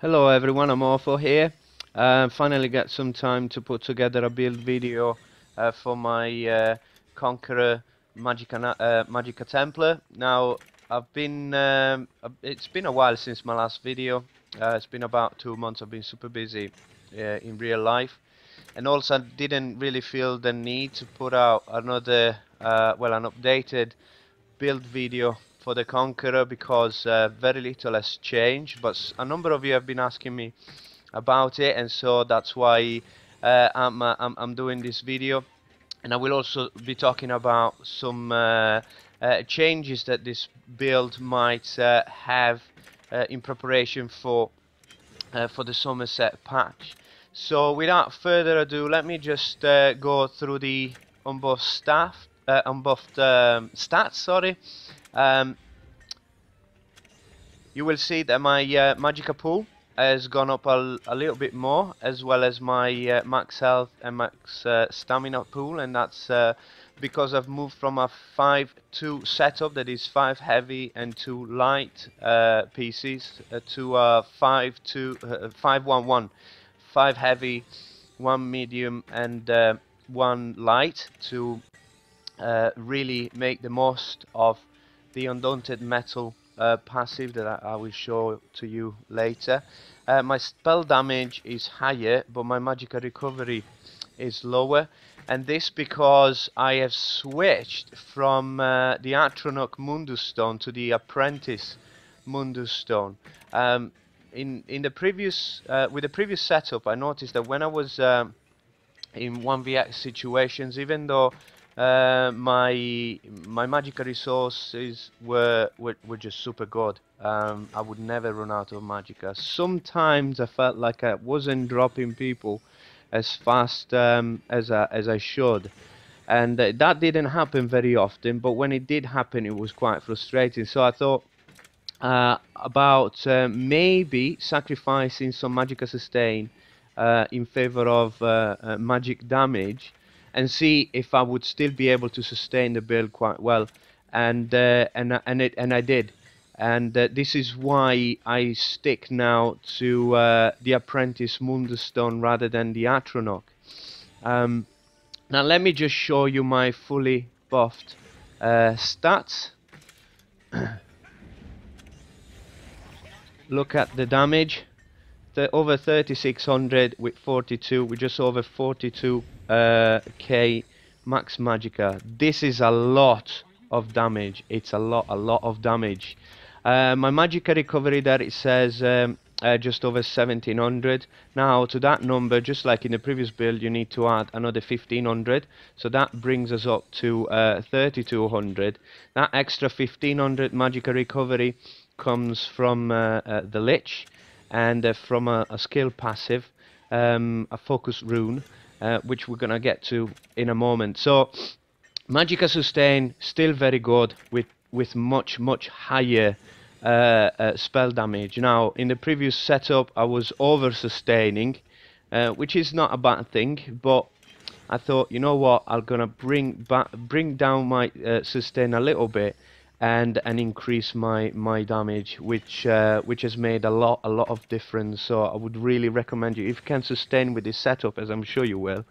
Hello everyone, I'm Orpho here. Finally got some time to put together a build video for my Conqueror Magica Templar. Now, it's been a while since my last video. It's been about 2 months. I've been super busy in real life, and also I didn't really feel the need to put out another, an updated build video for the Conqueror because very little has changed, but a number of you have been asking me about it, and so that's why I'm doing this video. And I will also be talking about some changes that this build might have in preparation for the Summerset patch. So without further ado, let me just go through the unbuffed stats. Sorry. You will see that my Magica pool has gone up a little bit more, as well as my max health and max stamina pool, and that's because I've moved from a 5-2 setup, that is 5 heavy and 2 light pieces, to a 5-1-1, 5 heavy, 1 medium and 1 light, to really make the most of the Undaunted Metal passive that I will show to you later. My spell damage is higher, but my magical recovery is lower, and this because I have switched from the Atronach Mundus Stone to the Apprentice Mundus Stone. In the previous with the previous setup, I noticed that when I was in 1vx situations, even though my magical resources were just super good, I would never run out of magica. Sometimes I felt like I wasn't dropping people as fast as I should, and that didn't happen very often, but when it did happen, it was quite frustrating. So I thought about maybe sacrificing some magica sustain in favor of magic damage, and see if I would still be able to sustain the build quite well, and I did, and this is why I stick now to the Apprentice Mundus Stone rather than the Atronach. Now let me just show you my fully buffed stats. Look at the damage. Over 3600 with 42, with just over 42 k max magica. This is a lot of damage. It's a lot of damage. My magica recovery there, it says just over 1700. Now to that number, just like in the previous build, you need to add another 1500, so that brings us up to 3200. That extra 1500 magica recovery comes from the Lich, and from a skill passive, a focus rune, which we're gonna get to in a moment. So Magica sustain still very good with much higher spell damage. Now in the previous setup I was over sustaining, which is not a bad thing, but I thought, you know what, I'm gonna bring down my sustain a little bit, and increase my damage, which has made a lot of difference. So I would really recommend you, if you can sustain with this setup, as I'm sure you will,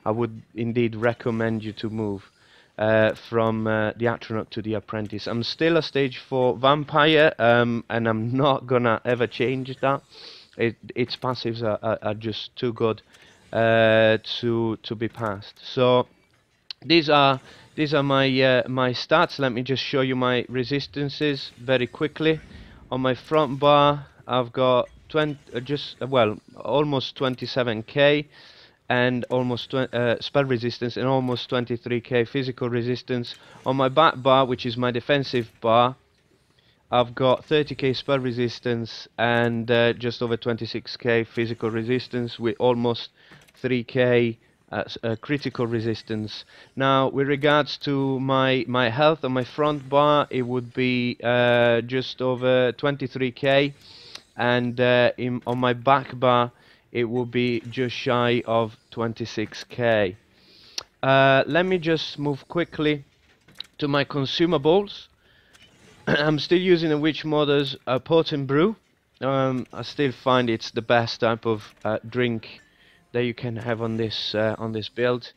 I would indeed recommend you to move from the Atronach to the Apprentice. I'm still a stage 4 vampire, and I'm not gonna ever change that. Its passives are just too good to be passed. So these are my my stats. Let me just show you my resistances very quickly. On my front bar, I've got almost 27k, and almost spell resistance, and almost 23k physical resistance. On my back bar, which is my defensive bar, I've got 30k spell resistance and just over 26k physical resistance, with almost 3k critical resistance. Now with regards to my health, on my front bar it would be just over 23k, and on my back bar it will be just shy of 26k. Let me just move quickly to my consumables. I'm still using the Witch Mother's Potent Brew. I still find it's the best type of drink that you can have on this build.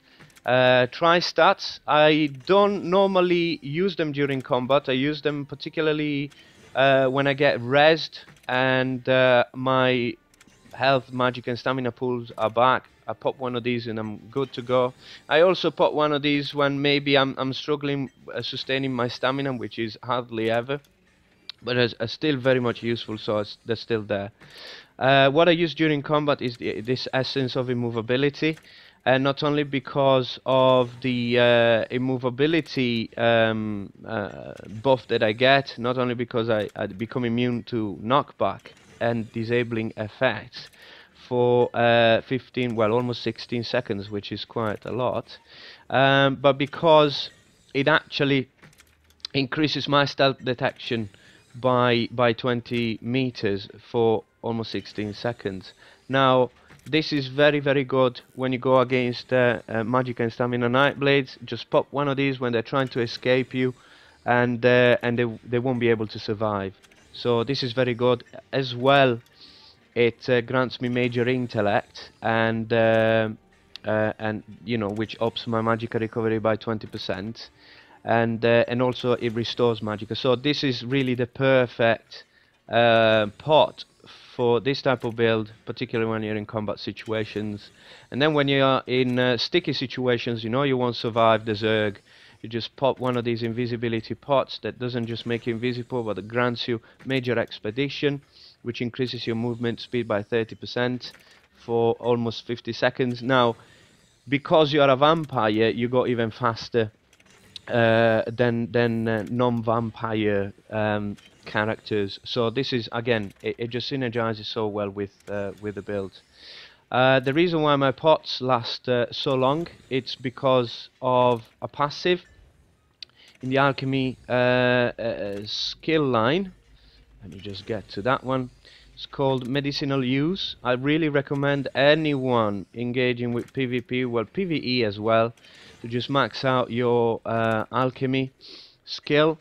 Try stats. I don't normally use them during combat. I use them particularly when I get rezzed and my health, magic and stamina pools are back. I pop one of these and I'm good to go. I also pop one of these when maybe I'm struggling sustaining my stamina, which is hardly ever, but it's still very much useful, so they're still there. What I use during combat is this essence of immovability, and not only because of the immovability buff that I get, not only because I become immune to knockback and disabling effects for 15, well, almost 16 seconds, which is quite a lot, but because it actually increases my stealth detection by 20 meters for almost 16 seconds. Now, this is very good when you go against magic and stamina nightblades. Just pop one of these when they're trying to escape you, and they won't be able to survive. So this is very good as well. It grants me major intellect, and you know, which ups my magic recovery by 20%. And also it restores magicka. So this is really the perfect pot for this type of build, particularly when you're in combat situations. And then when you are in sticky situations, you know you won't survive the Zerg, you just pop one of these invisibility pots that doesn't just make you invisible, but it grants you major expedition, which increases your movement speed by 30% for almost 50 seconds. Now, because you are a vampire, you go even faster than non-vampire characters. So this is, again, it just synergizes so well with the build. The reason why my pots last so long, it's because of a passive in the alchemy skill line. Let me just get to that one. It's called medicinal use. I really recommend anyone engaging with PvP, well, PvE as well, to just max out your alchemy skill,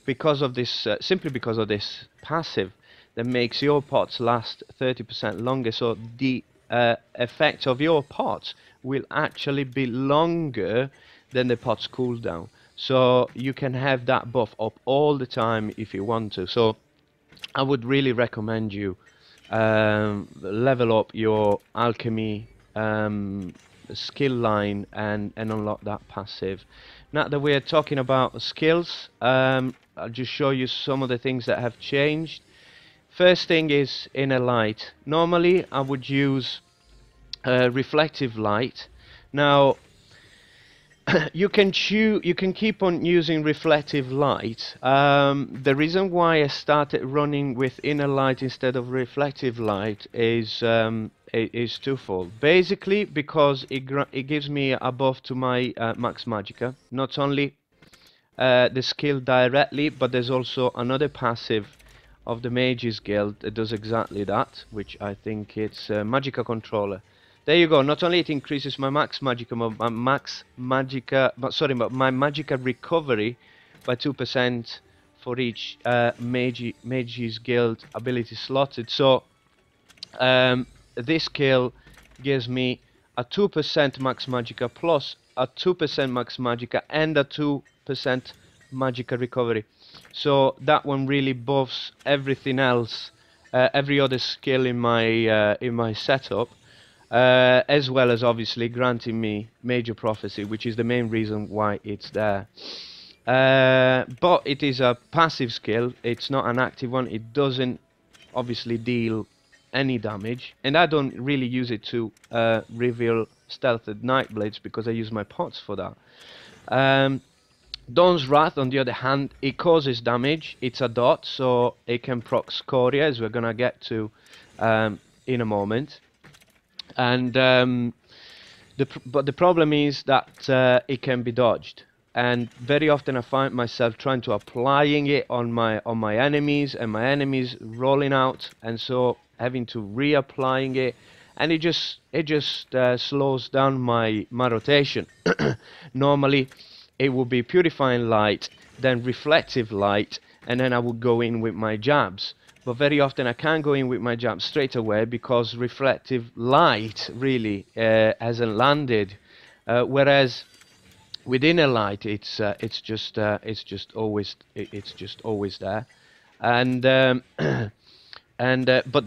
because of this, simply because of this passive that makes your pots last 30% longer. So the effect of your pots will actually be longer than the pot's cooldown. So you can have that buff up all the time if you want to. So I would really recommend you level up your alchemy skill line and unlock that passive. Now that we're talking about skills, I'll just show you some of the things that have changed. First thing is inner light. Normally I would use reflective light. Now you can keep on using reflective light. The reason why I started running with inner light instead of reflective light is twofold. Basically, because it gives me a buff to my max magicka. Not only the skill directly, but there's also another passive of the Mages Guild that does exactly that, which I think it's Magicka Controller. There you go. Not only it increases my max magicka, but my magicka recovery by 2% for each Mages Guild ability slotted. So this skill gives me a 2% max magicka plus a 2% max magicka and a 2% magicka recovery. So that one really buffs everything else, every other skill in my setup. As well as obviously granting me major prophecy, which is the main reason why it's there. But it is a passive skill, it's not an active one. It doesn't obviously deal any damage, and I don't really use it to reveal stealthed nightblades because I use my pots for that. Dawn's Wrath, on the other hand, it causes damage. It's a dot, so it can proc Scoria, as we're gonna get to in a moment. And but the problem is that it can be dodged, and very often I find myself trying to applying it on my enemies, and my enemies rolling out, and so having to reapplying it, and it just slows down my rotation. Normally it would be purifying light, then reflective light, and then I would go in with my jabs. but very often I can't go in with my jab straight away because reflective light really hasn't landed, whereas with inner light it's just always there. And but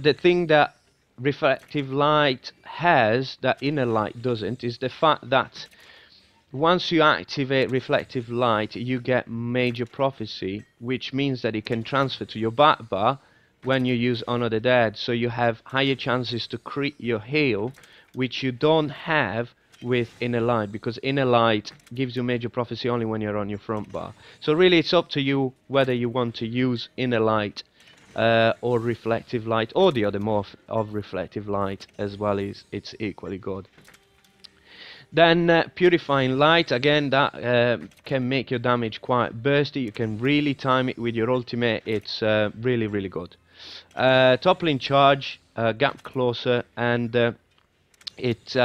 the thing that reflective light has that inner light doesn't is the fact that once you activate reflective light, you get major prophecy, which means that it can transfer to your back bar when you use Honor the Dead. So you have higher chances to crit your heal, which you don't have with inner light, because inner light gives you major prophecy only when you're on your front bar. So really it's up to you whether you want to use inner light or reflective light, or the other morph of reflective light as well. Is it's equally good. Then purifying light, again, that can make your damage quite bursty. You can really time it with your ultimate. It's really good. Toppling charge, gap closer, and it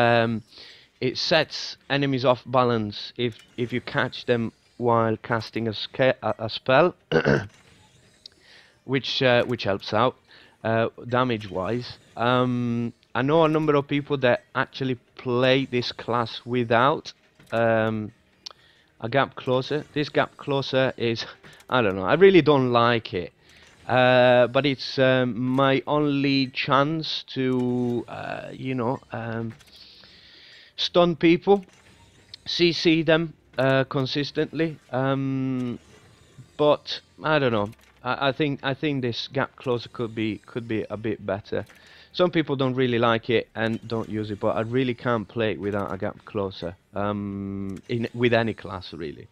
sets enemies off balance if you catch them while casting a spell, which helps out damage wise. I know a number of people that actually play this class without a gap closer. This gap closer is, I don't know, I really don't like it, but it's my only chance to stun people, CC them consistently, but I don't know. I think this gap closer could be a bit better. Some people don't really like it and don't use it, but I really can't play it without a gap closer with any class really.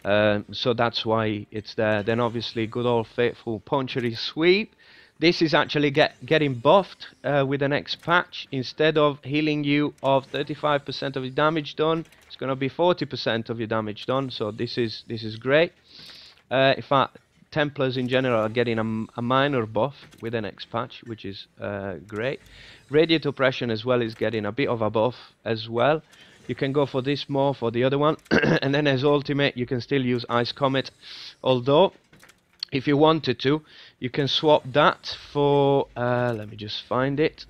So that's why it's there. Then obviously good old faithful Punchery Sweep. This is actually getting buffed with the next patch. Instead of healing you of 35% of your damage done, it's going to be 40% of your damage done. So this is great. In fact, Templars in general are getting a minor buff with the next patch, which is great. Radiant Oppression as well is getting a bit of a buff as well. You can go for this more for the other one. And then as ultimate you can still use Ice Comet, although if you wanted to you can swap that for let me just find it.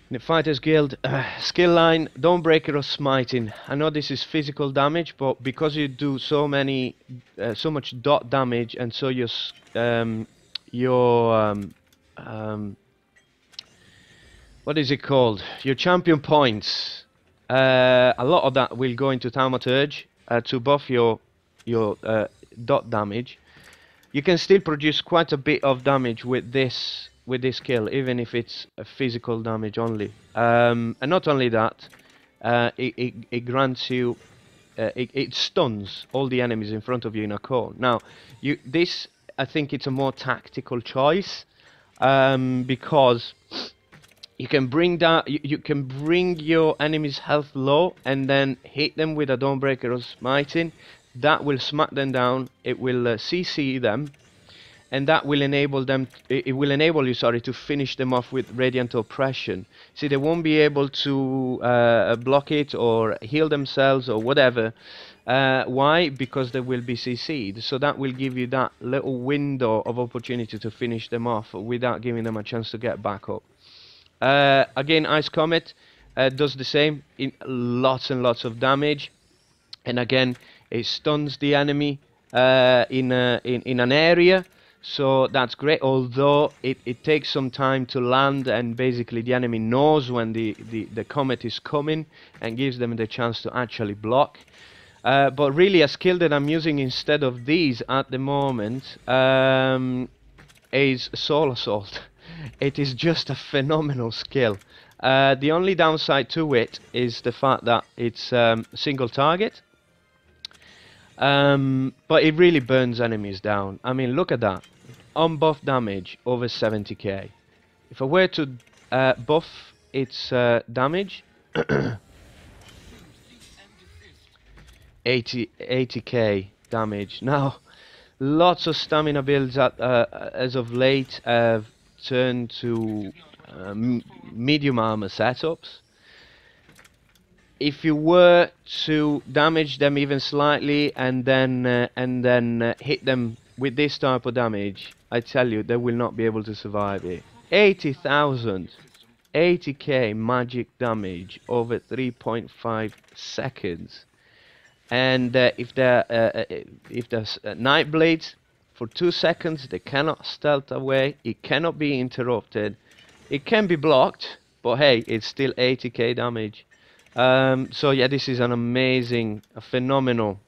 In the Fighters Guild skill line, Dawnbreaker or Smiting. I know this is physical damage, but because you do so much dot damage, and so your what is it called? Your champion points. A lot of that will go into Thaumaturge to buff your dot damage. You can still produce quite a bit of damage with this skill, even if it's a physical damage only. And not only that, it grants you, it stuns all the enemies in front of you in a cone. Now, this I think it's a more tactical choice, because you can bring down, you can bring your enemy's health low and then hit them with a Dawnbreaker or Smiting. That will smack them down. It will CC them. And that will enable them. It will enable you, sorry, to finish them off with Radiant Oppression. See, they won't be able to block it or heal themselves or whatever. Why? Because they will be CC'd. So that will give you that little window of opportunity to finish them off without giving them a chance to get back up. Again, Ice Comet does the same, in lots and lots of damage, and again, it stuns the enemy in an area. So that's great, although it takes some time to land, and basically the enemy knows when the comet is coming and gives them the chance to actually block. But really a skill that I'm using instead of these at the moment is Soul Assault. It is just a phenomenal skill. The only downside to it is the fact that it's single target. But it really burns enemies down. I mean, look at that. Unbuff damage over 70k. If I were to buff its damage, 80k damage. Now, lots of stamina builds as of late have turned to medium armor setups. If you were to damage them even slightly and then hit them with this type of damage, I tell you, they will not be able to survive it. 80,000, 80k magic damage over 3.5 seconds. And if there's night blades for 2 seconds, they cannot stealth away. It cannot be interrupted. It can be blocked, but hey, it's still 80k damage. So yeah, this is an amazing, a phenomenal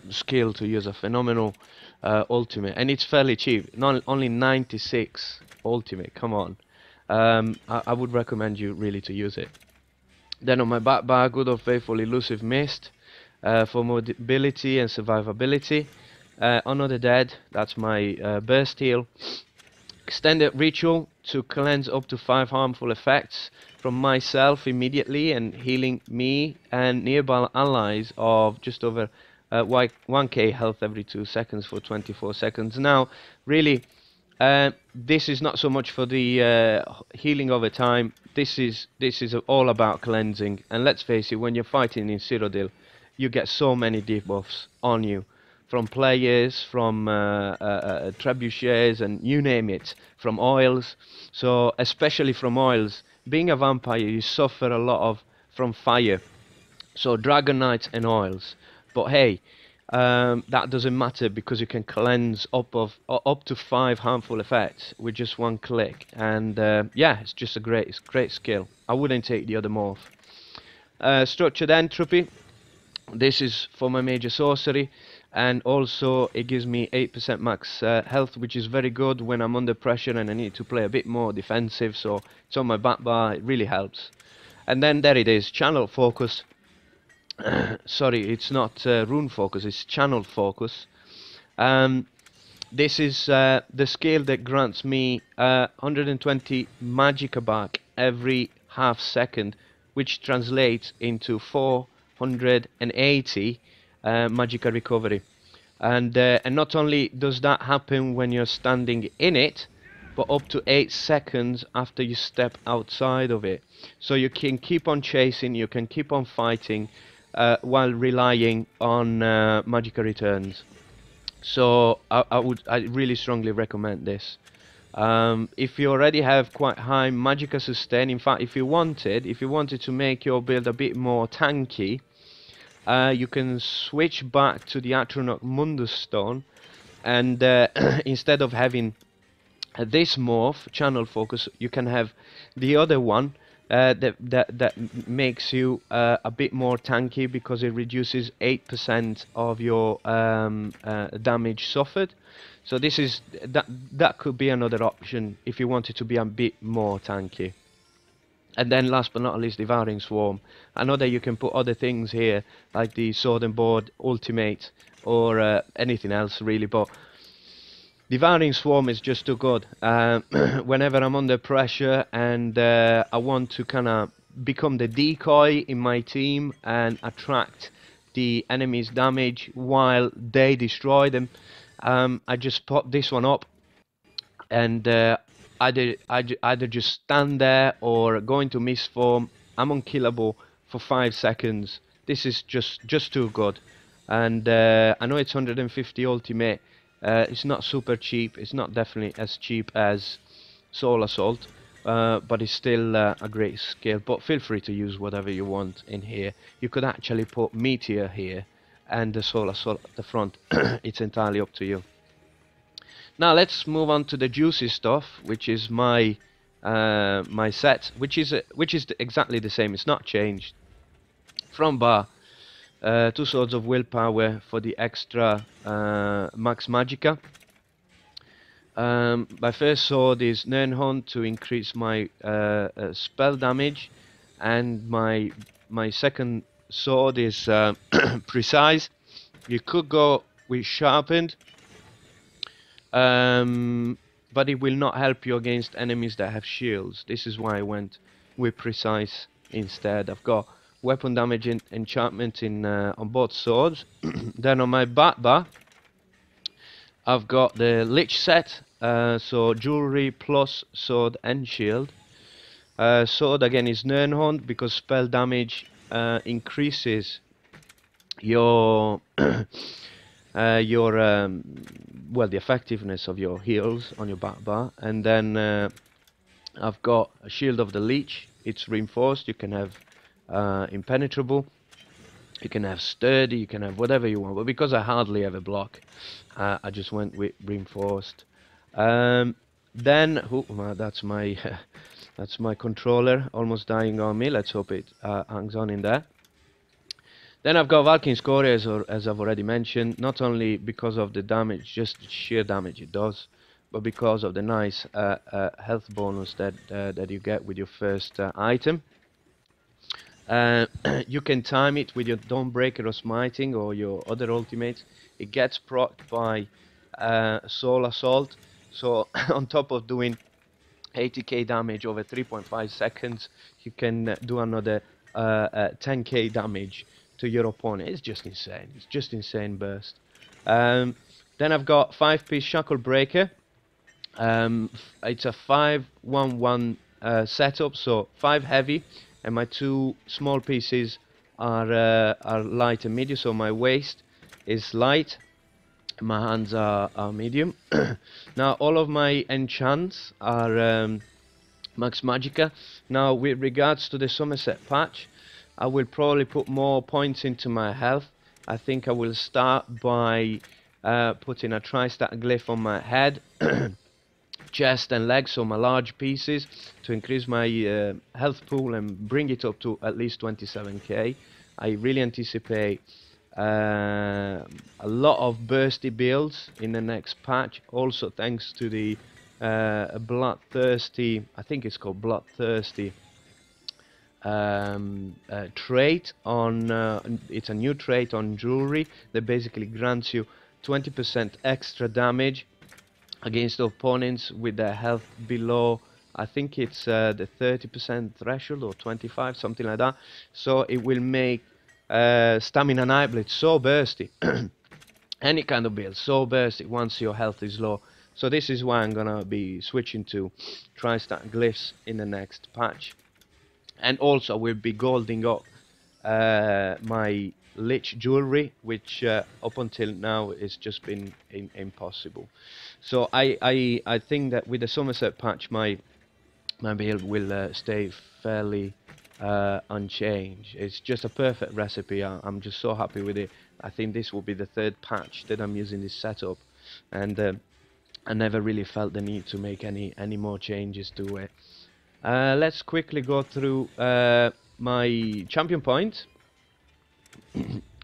skill to use, a phenomenal ultimate, and it's fairly cheap. Not only 96 ultimate. Come on, I would recommend you really to use it. Then on my back bar, good old faithful elusive mist for mobility and survivability. Honor the Dead, that's my burst heal. Extended ritual to cleanse up to 5 harmful effects from myself immediately and healing me and nearby allies of just over 1k health every 2 seconds for 24 seconds. Now, really, this is not so much for the healing over time. This is all about cleansing. And let's face it, when you're fighting in Cyrodiil, you get so many debuffs on you. From players, from trebuchets, and you name it, from oils. So especially from oils, being a vampire, you suffer a lot from fire. So dragon knights and oils. But hey, that doesn't matter because you can cleanse up to 5 harmful effects with just one click. And yeah, it's just a great skill. I wouldn't take the other morph. Structured entropy. This is for my major sorcery. And also it gives me 8% max health, which is very good when I'm under pressure and I need to play a bit more defensive. So it's on my back bar, it really helps. And then there it is, channel focus. Sorry, it's not rune focus, it's channel focus. This is the skill that grants me 120 magicka back every half second, which translates into 480 magicka recovery. And not only does that happen when you're standing in it, but up to 8 seconds after you step outside of it. So you can keep on chasing, you can keep on fighting while relying on magicka returns. So I really strongly recommend this. If you already have quite high magicka sustain, in fact, if you wanted to make your build a bit more tanky, you can switch back to the Atronach Mundus Stone, and instead of having this morph, channel focus, you can have the other one that makes you a bit more tanky because it reduces 8% of your damage suffered. So this is that could be another option if you wanted to be a bit more tanky. And then last but not least, Devouring Swarm. I know that you can put other things here, like the Sword and Board Ultimate, or anything else really, but Devouring Swarm is just too good. Whenever I'm under pressure and I want to kind of become the decoy in my team and attract the enemy's damage while they destroy them, I just pop this one up, and either just stand there or go into misform. I'm unkillable for 5 seconds. This is just too good. And I know it's 150 ultimate. It's not super cheap. It's not definitely as cheap as Soul Assault, but it's still a great skill. But feel free to use whatever you want in here. You could actually put Meteor here and the Soul Assault at the front. It's entirely up to you. Now let's move on to the juicy stuff, which is my my set, which is exactly the same. It's not changed. From bar, 2 swords of willpower for the extra max magicka. My first sword is Nernhunt to increase my spell damage, and my second sword is precise. You could go with sharpened, but it will not help you against enemies that have shields. This is why I went with precise instead. I've got weapon damage and enchantment in on both swords. Then on my back bar, I've got the Lich set, so jewelry plus sword and shield. Sword again is Nernhunt because spell damage increases your your well, the effectiveness of your heals on your back bar. And then I've got a Shield of the Leech. It's reinforced. You can have impenetrable, you can have sturdy, you can have whatever you want, but because I hardly ever block, I just went with reinforced. Then that's my that's my controller almost dying on me. Let's hope it hangs on in there. Then I've got Valkyn's Couriers, or as I've already mentioned, not only because of the damage, just the sheer damage it does, but because of the nice health bonus that you get with your first item. You can time it with your Dawnbreaker or Smiting or your other ultimates. It gets procced by Soul Assault, so on top of doing 80k damage over 3.5 seconds, you can do another 10k damage to your opponent. It's just insane. It's just insane burst. Then I've got 5-piece Shackle Breaker. It's a 5-1-1 setup, so 5 heavy, and my 2 small pieces are light and medium. So my waist is light, my hands are medium. Now all of my enchants are Max Magica. Now with regards to the Summerset patch, I will probably put more points into my health. I think I will start by putting a Tri-Stat Glyph on my head, chest and legs, so my large pieces, to increase my health pool and bring it up to at least 27k. I really anticipate a lot of bursty builds in the next patch, also thanks to the Bloodthirsty, I think it's called Bloodthirsty trait on it's a new trait on jewelry that basically grants you 20% extra damage against opponents with their health below, I think it's the 30% threshold or 25, something like that. So it will make Stamina Nightblade so bursty. Any kind of build so bursty once your health is low. So this is why I'm gonna be switching to Tri-Stat Glyphs in the next patch. And also we'll be golding up my Lich jewelry, which up until now has just been impossible. So I think that with the Summerset patch my build will stay fairly unchanged. It's just a perfect recipe. I'm just so happy with it. I think this will be the 3rd patch that I'm using this setup, and I never really felt the need to make any more changes to it. Let's quickly go through my champion points.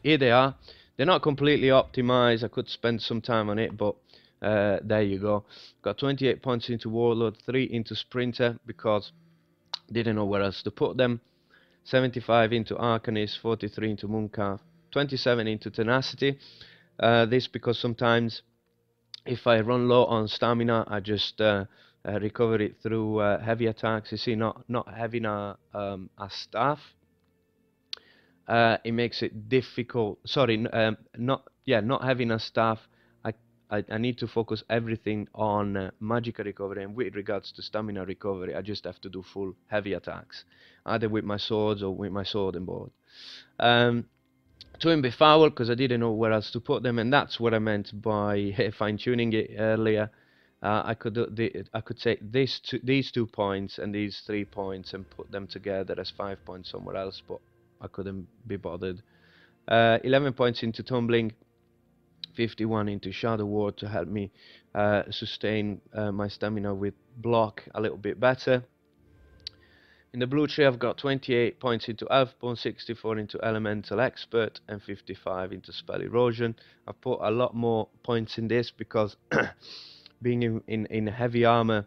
Here they are. They're not completely optimized. I could spend some time on it, but there you go. Got 28 points into Warlord, 3 into Sprinter because didn't know where else to put them. 75 into Arcanist, 43 into Mooncalf, 27 into Tenacity. This because sometimes if I run low on stamina, I just recover it through heavy attacks. You see, not having a staff, it makes it difficult. Sorry, not having a staff. I need to focus everything on magica recovery, and with regards to stamina recovery, I just have to do full heavy attacks, either with my swords or with my sword and board. Twin Befoul, because I didn't know where else to put them, and that's what I meant by fine-tuning it earlier. I could take these 2 points and these 3 points and put them together as 5 points somewhere else, but I couldn't be bothered. 11 points into Tumbling, 51 into Shadow Ward to help me sustain my stamina with block a little bit better. In the blue tree I've got 28 points into Elfbone, 64 into Elemental Expert and 55 into Spell Erosion. I've put a lot more points in this because being in heavy armor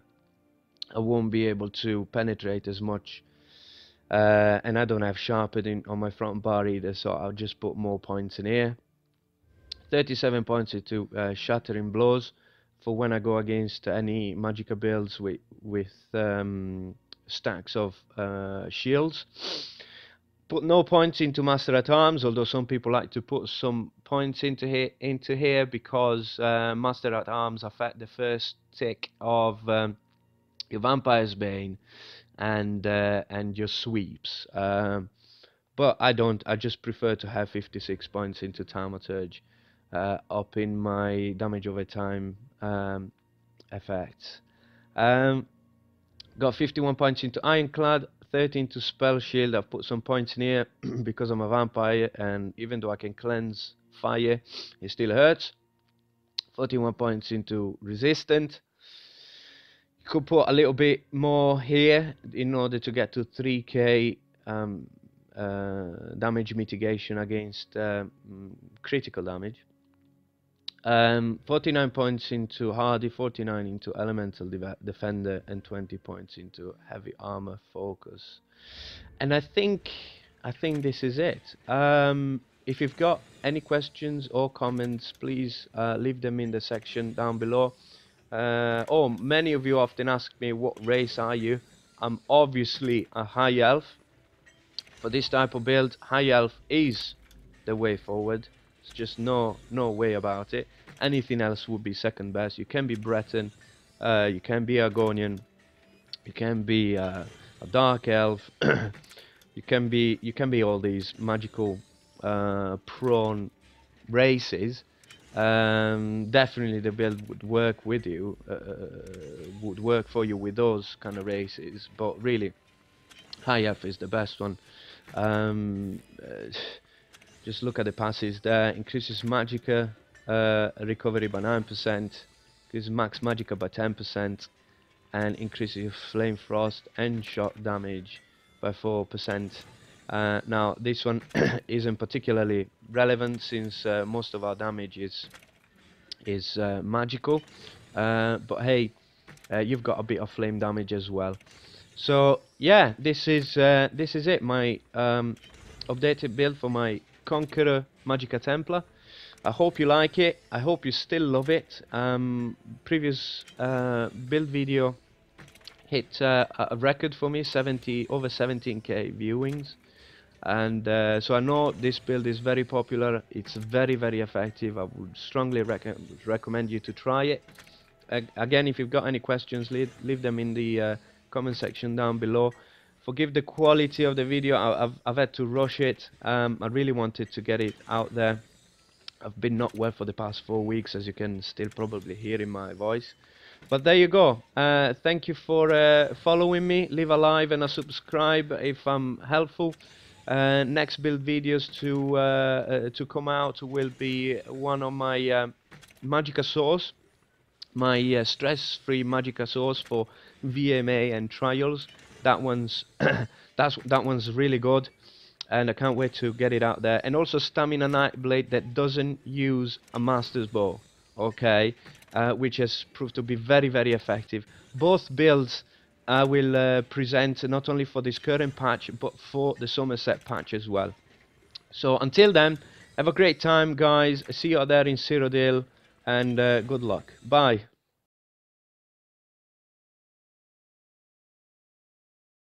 I won't be able to penetrate as much, and I don't have sharpening on my front bar either, so I'll just put more points in here. 37 points into Shattering Blows for when I go against any Magicka builds with stacks of shields. Put no points into Master at Arms, although some people like to put some points into here because Master at Arms affect the first tick of your Vampire's Bane and your sweeps. But I don't. I just prefer to have 56 points into Thaumaturge. upping my damage over time effects. Got 51 points into Ironclad, 13 to Spell Shield. I've put some points in here because I'm a vampire, and even though I can cleanse fire, it still hurts. 41 points into Resistant. Could put a little bit more here in order to get to 3k damage mitigation against critical damage. 49 points into Hardy, 49 into Elemental Defender, and 20 points into Heavy Armor Focus. And I think this is it. If you've got any questions or comments, please leave them in the section down below. Many of you often ask me, what race are you? I'm obviously a High Elf. For this type of build, High Elf is the way forward. It's just no way about it. Anything else would be second best. You can be Breton, you can be Argonian, you can be a Dark Elf, you can be all these magical prone races. Definitely the build would work with you, would work for you with those kind of races, but really High Elf is the best one. Just look at the passes there. Increases Magicka recovery by 9%, increases max Magicka by 10%, and increases Flame Frost and shot damage by 4%. Now this one isn't particularly relevant since most of our damage is magical, but hey, you've got a bit of flame damage as well. So yeah, this is it, my updated build for my Conqueror Magicka Templar. I hope you like it. I hope you still love it. Previous build video hit a record for me, over 17k viewings, and so I know this build is very popular. It's very effective. I would strongly recommend you to try it. Again, if you've got any questions, leave them in the comment section down below. Forgive the quality of the video. I've had to rush it. I really wanted to get it out there. I've been not well for the past 4 weeks, as you can still probably hear in my voice. But there you go. Thank you for following me. Leave a like and a subscribe if I'm helpful. Next build videos to come out will be one of my Magicka Source, my stress-free Magicka Source for VMA and trials. That one's that one's really good, and I can't wait to get it out there. And also Stamina Nightblade that doesn't use a Master's Bow, okay, which has proved to be very effective. Both builds I will present not only for this current patch but for the Summerset patch as well. So until then, have a great time, guys. See you out there in Cyrodiil, and good luck. Bye.